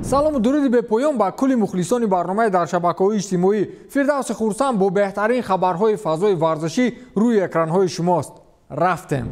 салому дуруди бепоён ба кулли мухлисони барномаи дар шабакаҳои иҷтимоӣ. Фирдавси Хурсанд бо беҳтарин хабарҳои фазои варзашӣ рӯи экранҳои шумост. Рафтем.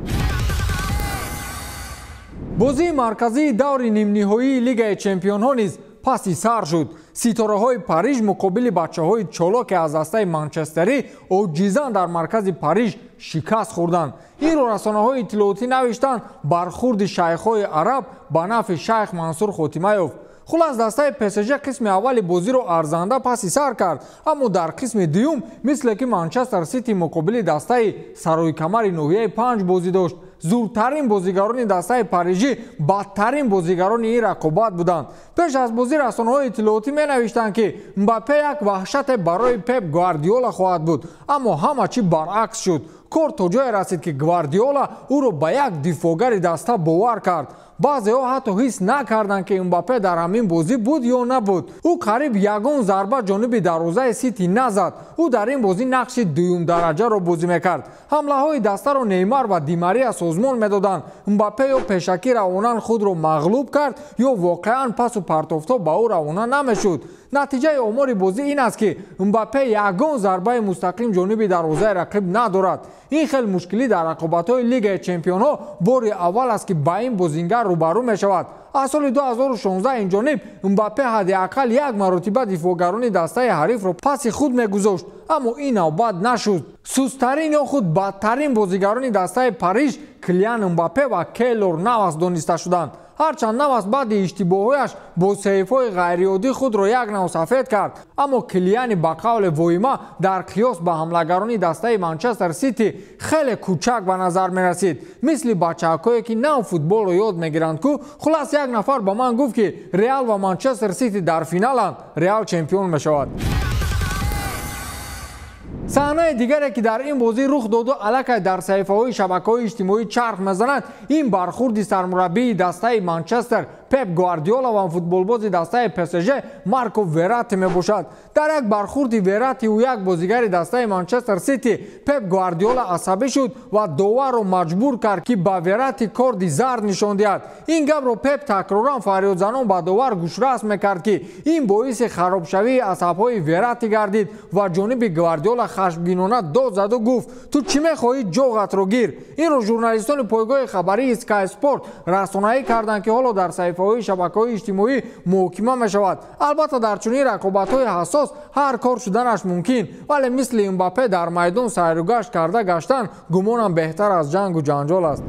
бозии марказии даври нимниҳоии Лигаи Чемпионҳо низ паси сар шуд. ситораҳои Париж муқобили бачаҳои чолоке аз дастаи манчестерӣ оҷизан дар маркази Париж шикаст хӯрданд. инро расонаҳои иттилоотӣ навиштанд бархурди шайхҳои араб ба нафъи шайх Мансур хотима ёфт. хулас дастаи ПСЖ қисми аввали бозиро арзанда паси сар кард, аммо дар қисми дуюм мисле ки Манчестер Сити муқобили дастаи саройкамари ноҳияи 5 бозӣ дошт. зуртарин бозигарони дастаи парижӣ бадтарин бозигарони ин рақобат буданд. пеш аз бозӣ расонаҳои иттилоотӣ менавиштанд ки Мбаппе як ваҳшате барои Пеп Гвардиола хоҳад буд, аммо ҳама чӣ баръакс шуд. кор то ҷое расид ки Гвардиола ӯро ба як дифогари даста бовар кард. баъзеҳо ҳатто ҳис накарданд ки Мбаппе дар ҳамин бозӣ буд ё набуд. ӯ қариб ягон зарба ҷониби дарвозаи Сити назад. ӯ дар ин бозӣ нақши дуюмдараҷаро бозӣ мекард. ҳамлаҳои дастаро Неймар ва Ди Мария созмон медоданд. Мбаппе ё пешакӣ равонан худро мағлуб кард, ё воқеан пасу партофтоб ба ӯ равона намешуд. натиҷаи омори бозӣ ин аст ки Мбаппе ягон зарбаи мустақим ҷониби дарвозаи рақиб надорад. ин хел мушкилӣ дар рақобатҳои Лигаи Чемпионҳо бори аввал аст ки ба ин бозингар рӯбарӯ мешавад. аз соли 2016 инҷониб Мбаппе ҳадиақал як маротиба дифогарони дастаи ҳарифро паси худ мегузошт, аммо ин навбат нашуд. сустарин ё худ бадтарин бозигарони дастаи Париж Килиан Мбаппе ва Keylor Navas дониста шуданд. ҳарчанд Навас баъди иштибоҳояш бо сейфҳои ғайриоддӣ худро як нав сафед кард, аммо Килиани ба қавли воима дар қиёс ба ҳамлагарони дастаи Манчестер Сити хеле кӯчак ба назар мерасид. мисли бачакое ки нав футболро ёд мегиранд ку. хулас як нафар ба ман гуфт ки Реал ва Манчестер Сити дар финаланд, Реал чемпион мешавад. саҳнаи дигаре ки дар ин бозӣ рух доду аллакай дар саҳифаҳои шабакаҳои иҷтимоӣ чарх мезанад, ин бархурди сармураббии дастаи Манчестер Пеп Гвардиола ва футболбози дастаи ПСЖ Марко Верати мебошад. дар як бархурди Верати ӯ як бозигари дастаи Манчестер Сити Пеп Гвардиола асабӣ шуд ва доварро маҷбур кард ки ба Верати корди зард нишон диҳад. ин гапро Пеп такроран фарёдзанон ба довар гӯшрас мекард ки ин боиси харобшавии асабҳои Верати гардид ва ҷониби Гвардиола хашмгинона дод заду гуфт: ту чӣ мехоҳӣ, ҷоғатро гир. инро журналистони пойгоҳи хабарии Sky Sport расонаӣ карданд ки ҳоло дар саҳифаҳои шабакаҳои иҷтимоӣ муҳокима мешавад. албатта дар чунин рақобатҳои ҳассос ҳар кор шуданаш мумкин, вале мисли Мбаппе дар майдон сайрugашт карда гаштан гумонам беҳтар аз ҷангу ҷанҷол аст.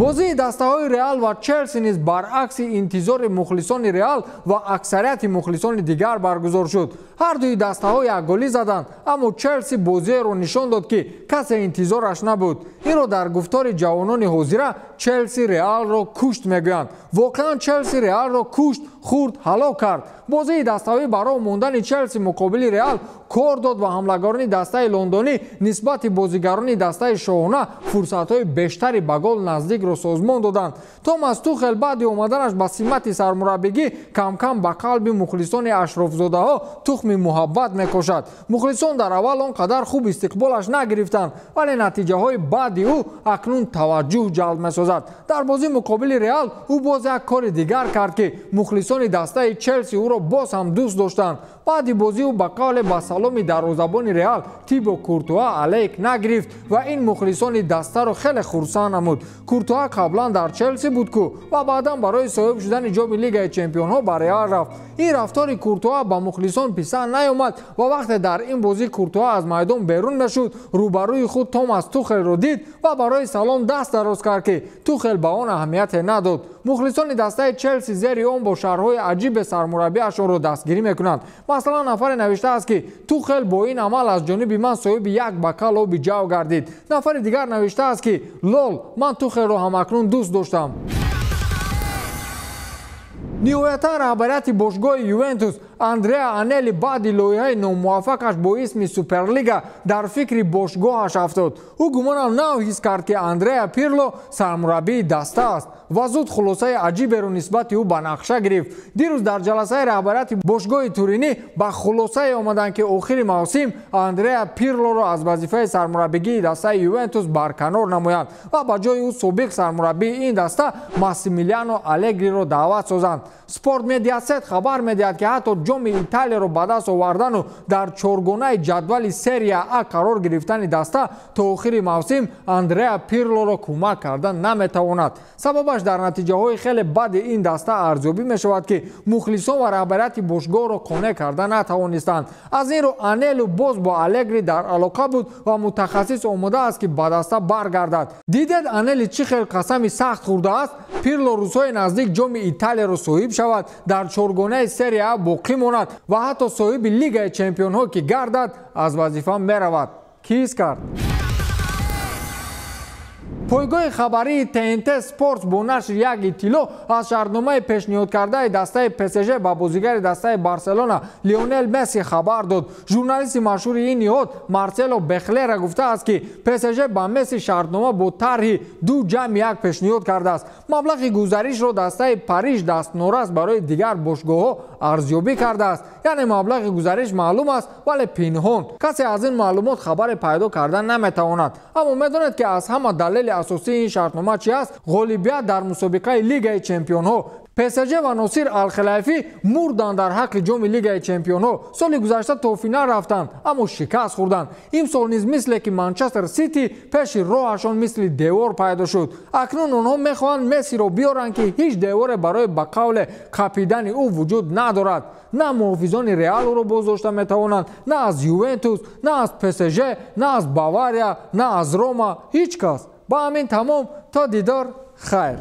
бозии дастаҳои Реал ва Челси низ баръакси интизори мухлисони Реал ва аксарияти мухлисони дигар баргузор шуд. ҳар дуи дастаҳо якголӣ заданд, аммо Челси бозиеро нишон дод ки касе интизораш набуд. инро дар гуфтори ҷавонони ҳозира Челси Реалро кушт мегӯянд. воқеан Челси Реалро кушт, хурд, ҳалок кард. бозии дастаҳои барои мондани Челси муқобили Реал кор дод ва ҳамлагарони дастаи лондонӣ нисбати бозигарони дастаи шоҳона фурсатҳои бештари ба гол наздикро созмон доданд. Томас Тухел баъди омаданаш ба симати сармураббигӣ камкам ба қалби мухлисони ашрофзодаҳо тухми муҳаббат мекошад. мухлисон дар аввал он қадар хуб истиқболаш нагирифтанд, вале натиҷаҳои баъди ӯ акнун таваҷҷӯҳ ҷалб месозад. дар бозии муқобили Реал ӯ боз як кори дигар кард ки мухлисони дастаи Челси ӯро боз ҳам дӯст доштанд. баъди бозӣ ӯ ба қавле ба саломи дарвозабони Реал Тибо Куртуа алейк нагирифт ва ин мухлисони дастаро хеле хурсанд намуд. Куртуа қаблан дар Челси буд ку ва баъдан барои соҳиб шудани ҷоми Лигаи Чемпионҳо ба Реал рафт. ин рафтори Куртуа ба мухлисон писанд наёмад ва вақте дар ин бозӣ Куртуа аз майдон берун мешуд, рӯбарӯи худ Томас Тухелро дид ва барои салом даст дароз кард ки Тухел ба он аҳамияте надод. мухлисони дастаи Челси зери он бо шарҳҳои аҷибе сармураббиашонро дастгирӣ мекунанд. масалан нафаре навиштааст ки Тухел бо ин амал аз ҷониби ман соҳиби як бакал оби ҷав гардид. нафари дигар навиштааст ки лол, ман Тухелро ҳамакнун дӯст доштам. ниҳоятан раҳбарияти бошгоҳи Ювентус андреа анели баъди лоиҳаи номуваффақаш бо исми суперлига дар фикри бошгоҳаш афтод. ӯ гумонам нав ҳис кард ки андреа пирло сармураббии даста аст ва зуд хулосаи аҷиберо нисбати ӯ ба нақша гирифт. дирӯз дар ҷаласаи раҳбарияти бошгоҳи туринӣ ба хулосае омаданд ки охири мавсим андреа пирлоро аз вазифаи сармураббигии дастаи ювентус барканор намоянд ва ба ҷои ӯ собиқ сармураббии ин даста Массимилиано Алегриро даъват созанд. Спорт Медиасет хабар медиҳад ки ҳатто ҷоми Италияро ба даст овардану дар чоргонаи ҷадвали серия А қарор гирифтани даста то охири мавсим андреа пирлоро кӯмак карда наметавонад. Сабабаш дар натиҷаҳои хеле бади ин даста арзёбӣ мешавад ки мухлисон ва раҳбарияти бошгоҳро қонеъ карда натавонистанд. аз ин рӯ анелу боз бо Алегри дар алоқа буд ва мутахассис омодааст ки ба даста баргардад. дидед анели чӣ хел қасами сахт хӯрдааст? пирло рӯзҳои наздик ҷоми Италияро соҳиб шавад, дар чоргонаи серия А боқӣ монад ва ҳатто соҳиби Лигаи Чемпионҳо ки гардад аз вазифа меравад. Кӣ ҳис кард? пойгоҳи хабарии ТНТ Спортс бо нашри як иттилоъ аз шартномаи пешниҳодкардаи дастаи ПСЖ ба бозигари дастаи Барселона Лионел Месси хабар дод. журналисти машҳури ин ниҳод Марсело Бехлера гуфтааст ки ПСЖ ба Месси шартнома бо тарҳи 2+1 пешниҳод кардааст. маблағи гузаришро дастаи Париж дастнорас барои дигар бошгоҳҳо арзёбӣ кардааст. яъне маблағи гузариш маълум аст вале пинҳон. касе аз ин маълумот хабаре пайдо карда наметавонад. аммо медонед ки аз ҳама далели асосии ин шартнома чӣ аст? ғолибият дар мусобиқаи Лигаи Чемпионҳо. ПСЖ ва Носир Алхилайфӣ мурданд дар ҳаққи ҷоми Лигаи Чемпионҳо. соли гузашта то финал рафтанд, аммо шикаст хӯрданд. имсол низ мисле ки Манчестер Сити пеши роҳашон мисли девор пайдо шуд. акнун онҳо мехоҳанд Мессиро биёранд ки ҳеҷ деворе барои ба қавле қапидани ӯ вуҷуд надорад. на муҳофизони Реал ӯро боздошта метавонанд, на аз Ювентус, на аз ПСЖ, на аз Бавария, на аз Рома, ҳеҷ кас. ба ҳамин тамом, то дидор, хайр.